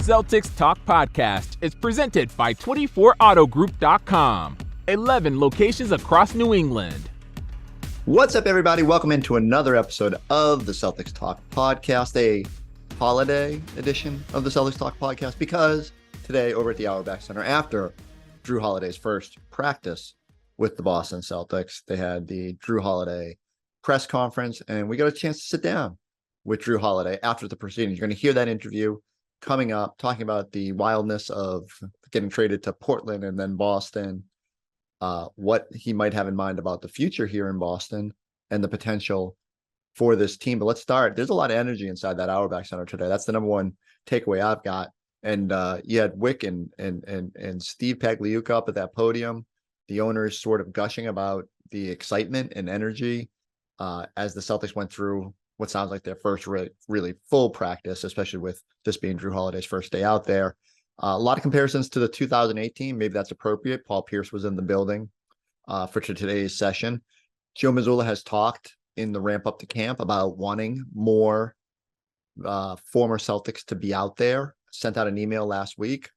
Celtics Talk podcast is presented by 24autogroup.com. 11 locations across New England. What's up, everybody? Welcome into another episode of the Celtics Talk podcast, a holiday edition of the Celtics Talk podcast, because today over at the Auerbach Center, after Jrue Holiday's first practice with the Boston Celtics, they had the Jrue Holiday press conference, and we got a chance to sit down with Jrue Holiday after the proceedings. You're going to hear that interview coming up, talking about the wildness of getting traded to Portland and then Boston, what he might have in mind about the future here in Boston and the potential for this team. But let's start. There's a lot of energy inside that Auerbach Center today. That's the number one takeaway I've got. And you had Wick and Steve Pagliuca up at that podium. The owners sort of gushing about the excitement and energy as the Celtics went through what sounds like their first really full practice, especially with this being Jrue Holiday's first day out there. A lot of comparisons to the 2018. Maybe that's appropriate. Paul Pierce was in the building for today's session. Joe Mazzulla has talked in the ramp up to camp about wanting more former Celtics to be out there. Sent out an email last week,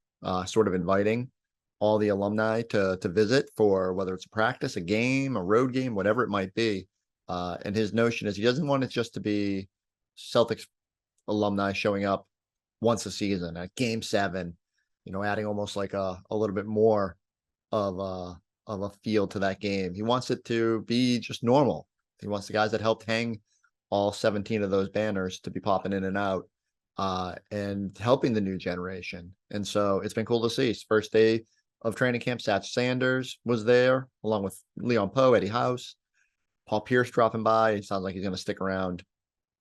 sort of inviting all the alumni to visit for whether it's a practice, a game, a road game, whatever it might be. And his notion is he doesn't want it just to be Celtics alumni showing up once a season at Game 7, adding almost like a little bit more of a feel to that game. He wants it to be just normal. He wants the guys that helped hang all 17 of those banners to be popping in and out and helping the new generation. And so it's been cool to see. First day of training camp, Satch Sanders was there along with Leon Poe, Eddie House. Paul Pierce dropping by. It sounds like he's going to stick around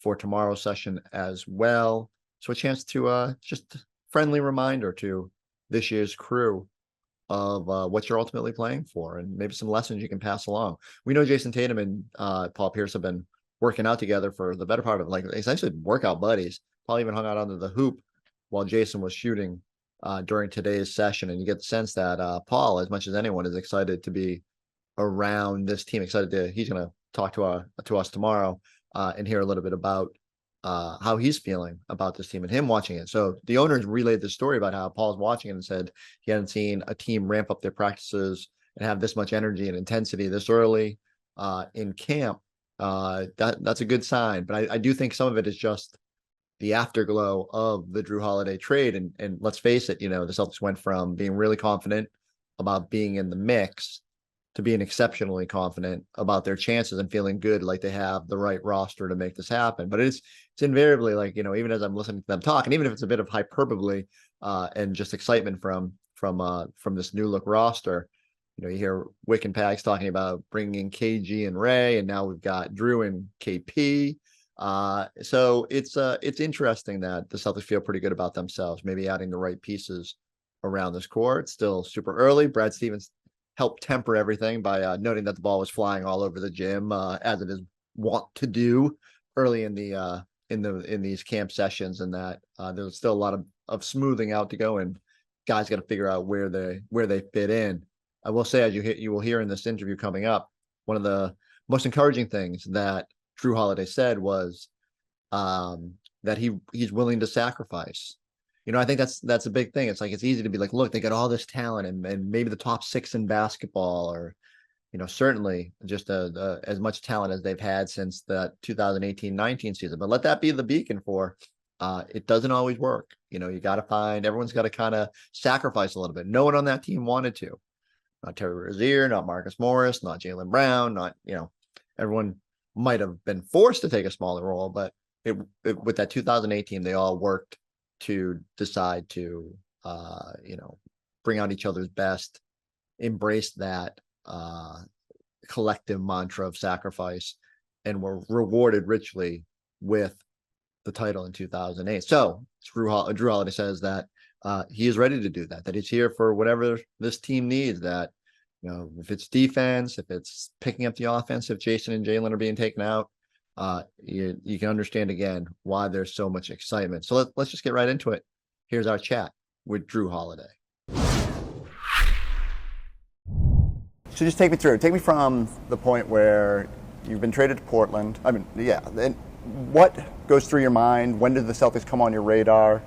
for tomorrow's session as well. So a chance to just friendly reminder to this year's crew of what you're ultimately playing for and maybe some lessons you can pass along. We know Jason Tatum and Paul Pierce have been working out together for the better part of essentially workout buddies. Paul even hung out under the hoop while Jason was shooting during today's session. And you get the sense that Paul, as much as anyone, is excited to be around this team. He's going to talk to us tomorrow and hear a little bit about how he's feeling about this team and him watching it. So the owners relayed the story about how Paul's watching it and said he hadn't seen a team ramp up their practices and have this much energy and intensity this early in camp. That's a good sign. But I do think some of it is just the afterglow of the Jrue Holiday trade. And let's face it, the Celtics went from being really confident about being in the mix to being exceptionally confident about their chances and feeling good like they have the right roster to make this happen. But it's invariably even as I'm listening to them talk, and even if it's a bit of hyperbole and just excitement from this new look roster, you hear Wick and Pags talking about bringing KG and Ray, and now we've got Jrue and KP. So it's interesting that the Celtics feel pretty good about themselves, maybe adding the right pieces around this core. It's still super early. Brad Stevens helped temper everything by noting that the ball was flying all over the gym, as it is wont to do early in these camp sessions, and that there's still a lot of smoothing out to go, and guys got to figure out where they fit in. I will say, as you will hear in this interview coming up, one of the most encouraging things that Jrue Holiday said was that he's willing to sacrifice. I think that's a big thing. It's like, it's easy to be like, look, they got all this talent and maybe the top 6 in basketball, or, certainly just as much talent as they've had since the 2018-19 season. But let that be the beacon for it doesn't always work. You got to everyone's got to kind of sacrifice a little bit. No one on that team wanted to. Not Terry Rozier, not Marcus Morris, not Jaylen Brown, not, everyone might have been forced to take a smaller role, but with that 2018, they all worked to decide to, bring out each other's best, embrace that collective mantra of sacrifice, and were rewarded richly with the title in 2008. So Jrue Holiday says that he is ready to do that he's here for whatever this team needs, that, if it's defense, if it's picking up the offense, if Jason and Jaylen are being taken out, you can understand again why there's so much excitement. So let's just get right into it. Here's our chat with Jrue Holiday. So just take me from the point where you've been traded to Portland. Then what goes through your mind? When did the Celtics come on your radar?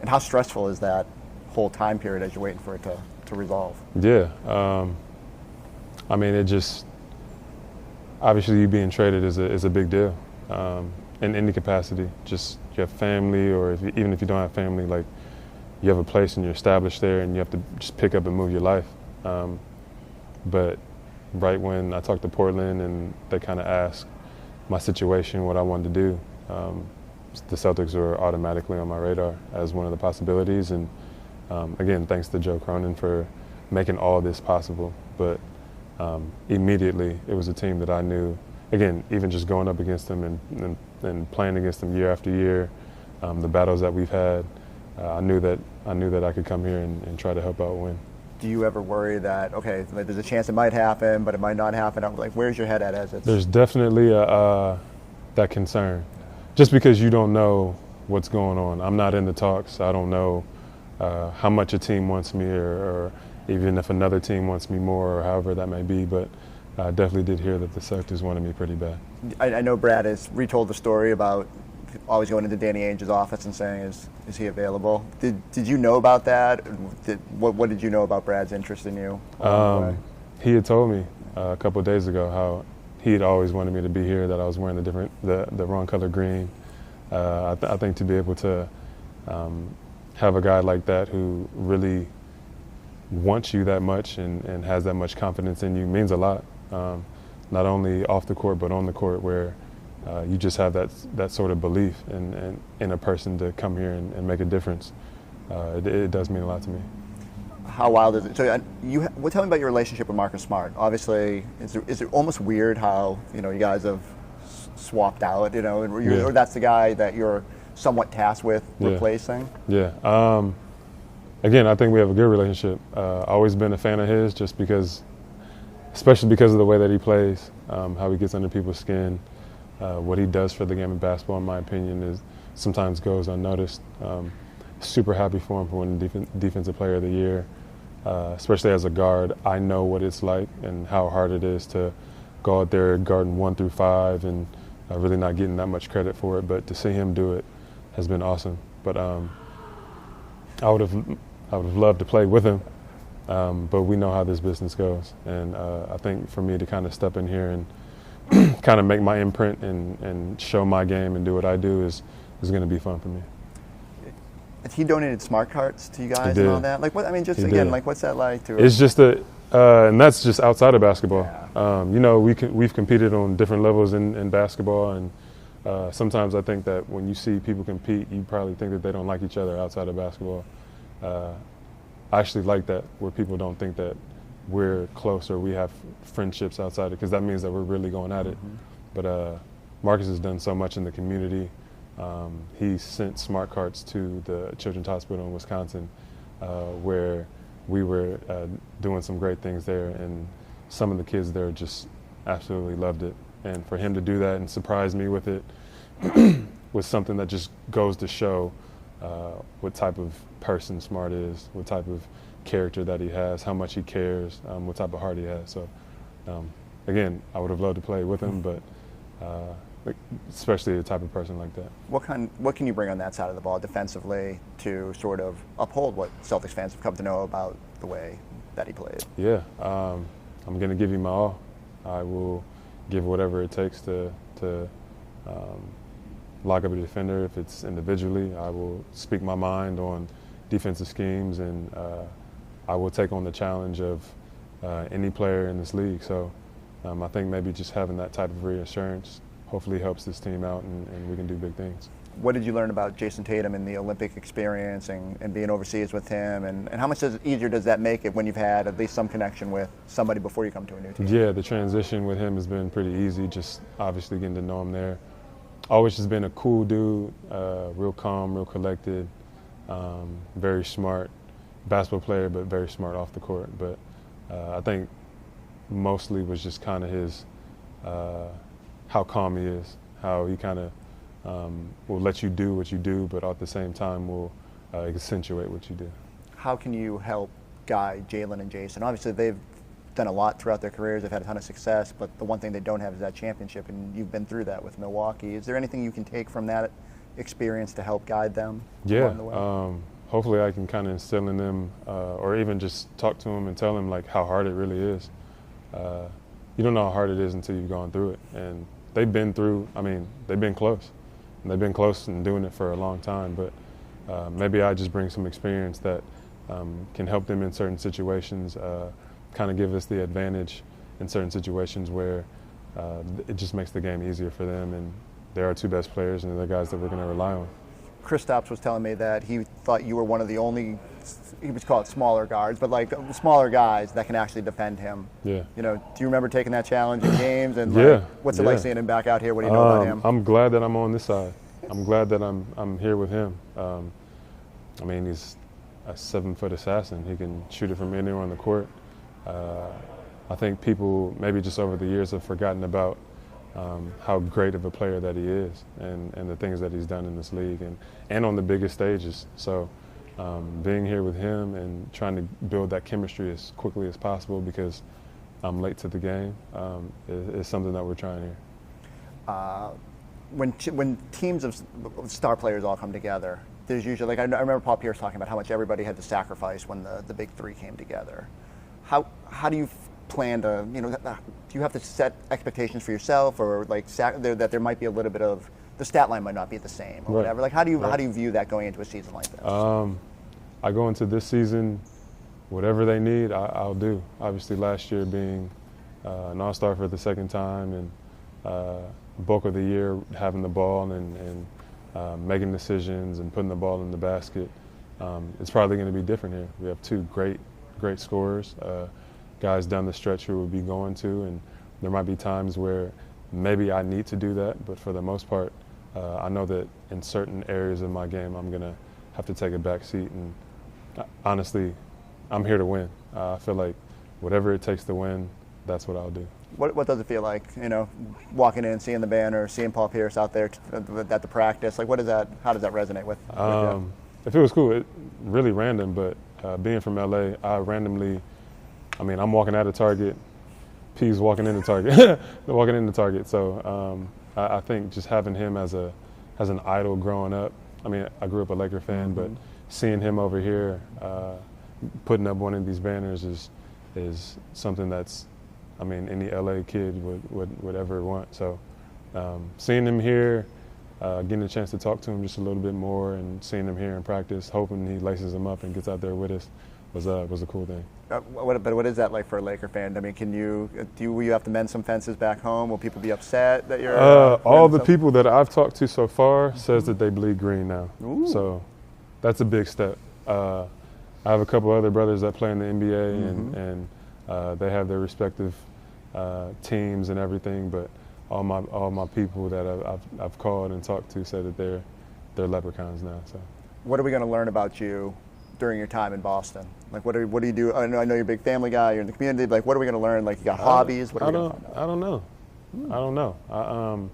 And how stressful is that whole time period as you're waiting for it to resolve? Yeah. I mean, it just, obviously you being traded is a big deal in any capacity. Just you have family, or even if you don't have family, like you have a place and you're established there and you have to just pick up and move your life. But right when I talked to Portland and they kind of asked my situation, what I wanted to do, the Celtics were automatically on my radar as one of the possibilities. And again, thanks to Joe Cronin for making all this possible. But immediately, it was a team that I knew, again, even just going up against them and playing against them year after year, the battles that we've had, I knew that I could come here and try to help out win. Do you ever worry that, okay, there's a chance it might happen, but it might not happen? Like, where's your head at as it's... There's definitely that concern, just because you don't know what's going on. I'm not in the talks. I don't know how much a team wants me, or even if another team wants me more, or however that may be. But I definitely did hear that the Celtics wanted me pretty bad. I know Brad has retold the story about always going into Danny Ainge's office and saying, is he available? Did you know about that? What did you know about Brad's interest in you? He had told me a couple of days ago how he had always wanted me to be here, that I was wearing the wrong color green. I think to be able to have a guy like that who really wants you that much and has that much confidence in you means a lot. Not only off the court, but on the court, where you just have that sort of belief in a person to come here and make a difference. It does mean a lot to me. How wild is it? So, tell me about your relationship with Marcus Smart. Obviously, is it almost weird how you guys have swapped out? Or that's the guy that you're somewhat tasked with replacing. Yeah. Again, I think we have a good relationship. Always been a fan of his, just because, especially because of the way that he plays, how he gets under people's skin. What he does for the game of basketball, in my opinion, is sometimes goes unnoticed. Super happy for him for winning Defensive Player of the Year, especially as a guard. I know what it's like and how hard it is to go out there guarding 1 through 5 and really not getting that much credit for it. But to see him do it has been awesome. But I would have loved to play with him, but we know how this business goes. And I think for me to kind of step in here and kind of make my imprint and show my game and do what I do is going to be fun for me. He donated smart carts to you guys and all that. Like what? I mean, just He again, did. like what's that like to? It's just and that's just outside of basketball. Yeah. We've competed on different levels in basketball, and sometimes I think that when you see people compete, you probably think that they don't like each other outside of basketball. I actually like that, where people don't think that we're close or we have friendships outside, because that means that we're really going at it. Mm-hmm. But Marcus has done so much in the community. He sent smart carts to the Children's Hospital in Wisconsin, where we were doing some great things there, and some of the kids there just absolutely loved it. And for him to do that and surprise me with it was something that just goes to show what type of person Smart is, what type of character that he has, how much he cares, what type of heart he has. So, again, I would have loved to play with him, but especially a type of person like that. What can you bring on that side of the ball defensively to sort of uphold what Celtics fans have come to know about the way that he played? Yeah, I'm going to give you my all. I will give whatever it takes to lock up a defender. If it's individually, I will speak my mind on defensive schemes, and I will take on the challenge of any player in this league. So I think maybe just having that type of reassurance hopefully helps this team out, and we can do big things. What did you learn about Jason Tatum in the Olympic experience and being overseas with him, and how much easier does that make it when you've had at least some connection with somebody before you come to a new team? Yeah, the transition with him has been pretty easy, just obviously getting to know him there. Always just been a cool dude, real calm, real collected, very smart basketball player, but very smart off the court. But I think mostly was just kind of his, how calm he is, how he kind of will let you do what you do, but at the same time will accentuate what you do. How can you help guide Jalen and Jason? Obviously, they've done a lot throughout their careers. They've had a ton of success, but the one thing they don't have is that championship, and you've been through that with Milwaukee. Is there anything you can take from that experience to help guide them along the way? hopefully I can kind of instill in them, or even just talk to them and tell them like how hard it really is. You don't know how hard it is until you've gone through it. And they've been through, they've been close. And they've been close and doing it for a long time. But maybe I just bring some experience that can help them in certain situations, kind of give us the advantage in certain situations where it just makes the game easier for them. And they're our two best players, and they're the guys that we're going to rely on. Kristaps was telling me that he thought you were one of the only, he would call it smaller guards, but like smaller guys that can actually defend him. Yeah. You know, do you remember taking that challenge in games? And yeah. What's it like seeing him back out here? What do you know about him? I'm glad that I'm on this side. I'm glad that I'm here with him. He's a 7-foot assassin. He can shoot it from anywhere on the court. I think people maybe just over the years have forgotten about how great of a player that he is, and the things that he's done in this league and on the biggest stages. So being here with him and trying to build that chemistry as quickly as possible because I'm late to the game is something that we're trying here. When teams of star players all come together, there's usually, like I remember Paul Pierce talking about how much everybody had to sacrifice when the big three came together. How do you plan to, do you have to set expectations for yourself, or like that there might be a little bit of, the stat line might not be the same or whatever? Like how do you view that going into a season like this? I go into this season, whatever they need, I'll do. Obviously last year being an all-star for the second time and bulk of the year having the ball and making decisions and putting the ball in the basket, it's probably going to be different here. We have two great scorers, guys down the stretch who will be going to, and there might be times where maybe I need to do that, but for the most part, I know that in certain areas of my game, I'm going to have to take a back seat, and honestly, I'm here to win. I feel like whatever it takes to win, that's what I'll do. What does it feel like, walking in, seeing the banner, seeing Paul Pierce out there at the practice? Like, how does that resonate with you? It feels cool. It really random, but being from LA, I'm walking out of Target, P's walking into Target, they're walking into Target. So I think just having him as an idol growing up. I grew up a Laker fan, but seeing him over here, putting up one of these banners is something that's, any LA kid would ever want. So seeing him here, getting a chance to talk to him just a little bit more, and seeing him here in practice, hoping he laces him up and gets out there with us was a cool thing. But what is that like for a Laker fan? Will you have to mend some fences back home? Will people be upset that you're? All the people that I've talked to so far says that they bleed green now. Ooh. So that's a big step. I have a couple other brothers that play in the NBA, and they have their respective teams and everything. But all my people that I've called and talked to say that they're leprechauns now. So what are we going to learn about you during your time in Boston? Like, what do you do? I know you're a big family guy. You're in the community. Like, what are we going to learn? Like, you got hobbies? What are we going to find out? I don't know.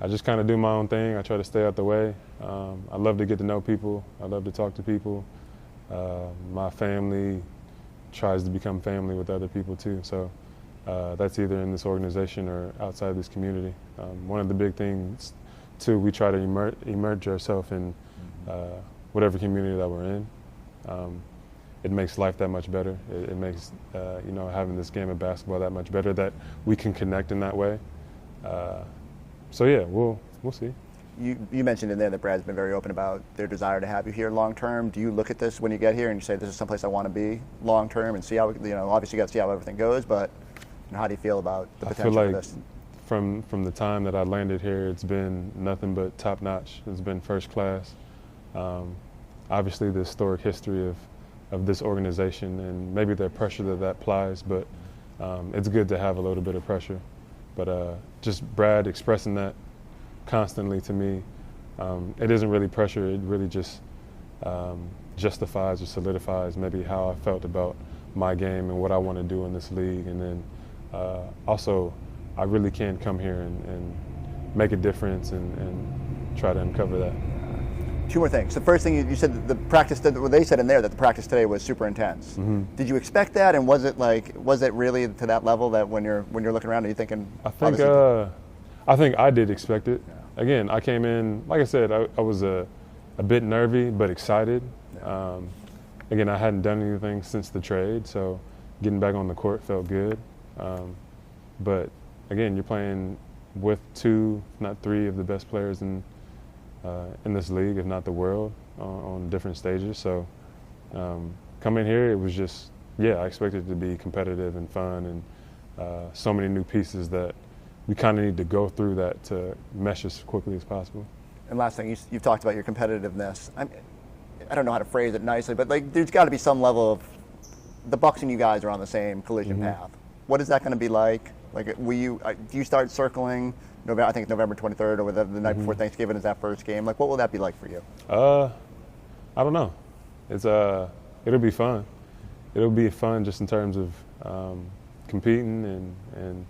I just kind of do my own thing. I try to stay out the way. I love to get to know people. I love to talk to people. My family tries to become family with other people too. So that's either in this organization or outside this community. One of the big things too, we try to immerse ourselves in whatever community that we're in. It makes life that much better. It makes having this game of basketball that much better, that we can connect in that way. So yeah, we'll see. You mentioned in there that Brad's been very open about their desire to have you here long term. Do you look at this when you get here and you say, this is someplace I want to be long term, and see how, obviously you got to see how everything goes, but how do you feel about the potential for this? From the time that I landed here, it's been nothing but top notch. It's been first class. Obviously the historic history of this organization, and maybe the pressure that applies, but it's good to have a little bit of pressure. But just Brad expressing that constantly to me, it isn't really pressure. It really just justifies or solidifies maybe how I felt about my game and what I want to do in this league. And then also, I really can come here and make a difference and try to uncover that. Two more things. The first thing, you said the practice, they said in there that the practice today was super intense. Mm-hmm. Did you expect that, and was it really to that level that when you're looking around, are you thinking? I think I did expect it. Yeah. Again, I came in, like I said, I was a a bit nervy, but excited. Again, I hadn't done anything since the trade, so getting back on the court felt good. But again, you're playing with 2, if not 3, of the best players in this league, if not the world, on different stages. So coming here, it was just, I expected it to be competitive and fun, and so many new pieces that we kind of need to go through that to mesh as quickly as possible. And last thing, you've talked about your competitiveness. I don't know how to phrase it nicely, but like there's got to be some level of the Bucks and you guys are on the same collision path. What is that going to be like? Like, do you start circling November? I think it's November 23rd, or the night before Thanksgiving is that first game. Like, what will that be like for you? I don't know. It'll be fun. It'll be fun just in terms of competing and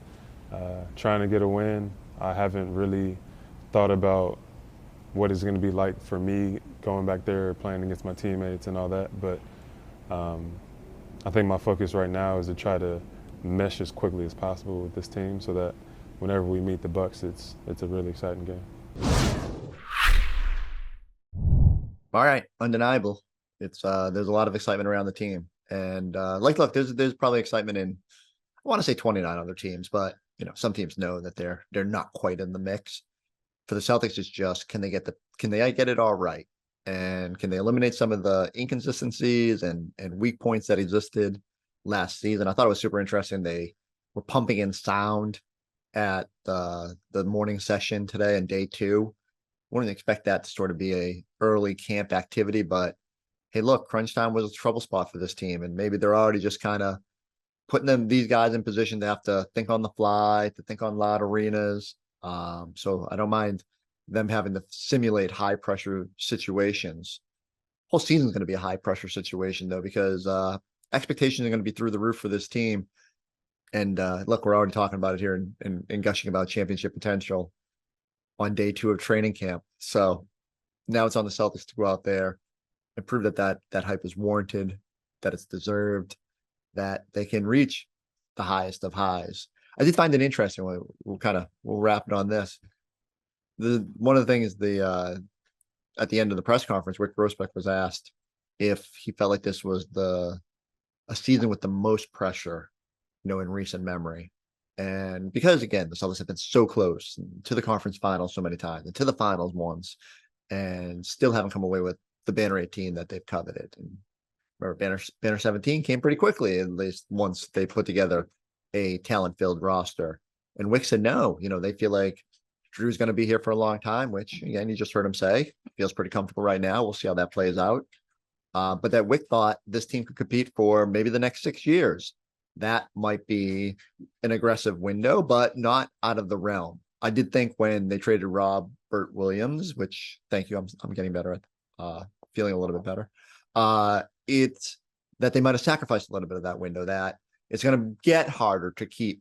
trying to get a win. I haven't really thought about what it's going to be like for me going back there playing against my teammates and all that, but I think my focus right now is to try to mesh as quickly as possible with this team so that whenever we meet the Bucks, it's a really exciting game. All right, undeniable. It's there's a lot of excitement around the team, and look, there's probably excitement in, I want to say 29 other teams, but some teams know that they're not quite in the mix. For the Celtics, it's just can they get it all right, and can they eliminate some of the inconsistencies and weak points that existed last season. I thought it was super interesting. They were pumping in sound at the morning session today and day 2. Wouldn't expect that to sort of be a early camp activity, but hey, look, crunch time was a trouble spot for this team, and maybe they're already just kind of putting these guys in position to have to think on the fly, to think on loud arenas. So I don't mind them having to simulate high pressure situations. Whole season's going to be a high pressure situation though, because expectations are going to be through the roof for this team. And look, we're already talking about it here and gushing about championship potential on day 2 of training camp. So now it's on the Celtics to go out there and prove that hype is warranted, that it's deserved, that they can reach the highest of highs. I did find it interesting. We'll wrap it on this. One of the things at the end of the press conference, Rick Grossbeck was asked if he felt like this was a season with the most pressure, in recent memory. And because again, the Celtics have been so close to the conference finals so many times and to the finals once, and still haven't come away with the Banner 18 that they've coveted. And remember, Banner 17 came pretty quickly, at least once they put together a talent-filled roster. And Wick said no. They feel like Jrue's going to be here for a long time, which again, you just heard him say, feels pretty comfortable right now. We'll see how that plays out. But that Wick thought this team could compete for maybe the next 6 years. That might be an aggressive window, but not out of the realm. I did think when they traded Robert Williams, which thank you, I'm getting better at feeling a little bit better. It's that they might have sacrificed a little bit of that window, that it's going to get harder to keep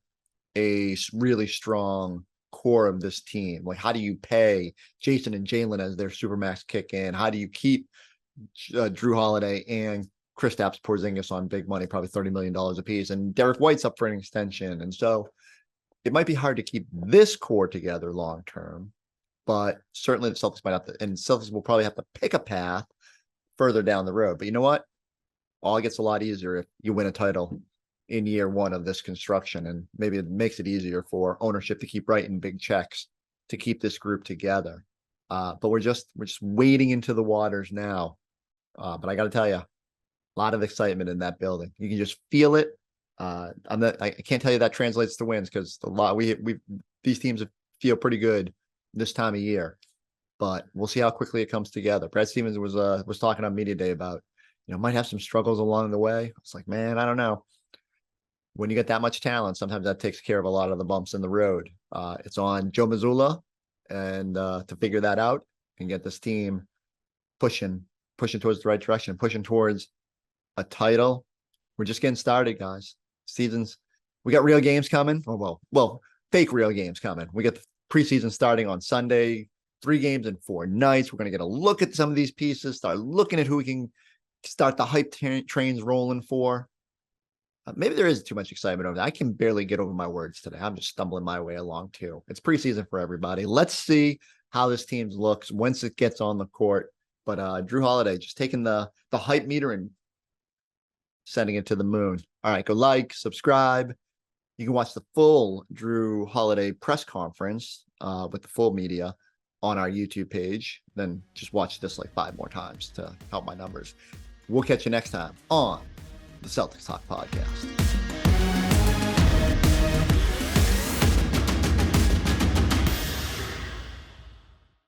a really strong core of this team. Like, how do you pay Jason and Jalen as their supermax kick in? How do you keep Jrue Holiday and Kristaps Porzingis on big money, probably $30 million a piece, and Derek White's up for an extension? And so it might be hard to keep this core together long term, but certainly the Celtics might have to, and Celtics will probably have to pick a path further down the road. But you know what? All gets a lot easier if you win a title in year 1 of this construction, and maybe it makes it easier for ownership to keep writing big checks to keep this group together. But we're just wading into the waters now. But I got to tell you, a lot of excitement in that building. You can just feel it. I can't tell you that translates to wins, because these teams feel pretty good this time of year. But we'll see how quickly it comes together. Brad Stevens was talking on media day about, might have some struggles along the way. It's like, man, I don't know. When you get that much talent, sometimes that takes care of a lot of the bumps in the road. It's on Joe Mazzulla and to figure that out and get this team pushing towards the right direction, pushing towards a title. We're just getting started, guys. We got real games coming. Oh, well, fake real games coming. We got the preseason starting on Sunday, 3 games in 4 nights. We're going to get a look at some of these pieces, start looking at who we can start the hype trains rolling for. Maybe there is too much excitement over that. I can barely get over my words today. I'm just stumbling my way along too. It's preseason for everybody. Let's see how this team looks once it gets on the court But Jrue Holiday just taking the hype meter and sending it to the moon. All right, go like, subscribe. You can watch the full Jrue Holiday press conference with the full media on our YouTube page. Then just watch this like 5 more times to help my numbers. We'll catch you next time on the Celtics Talk podcast.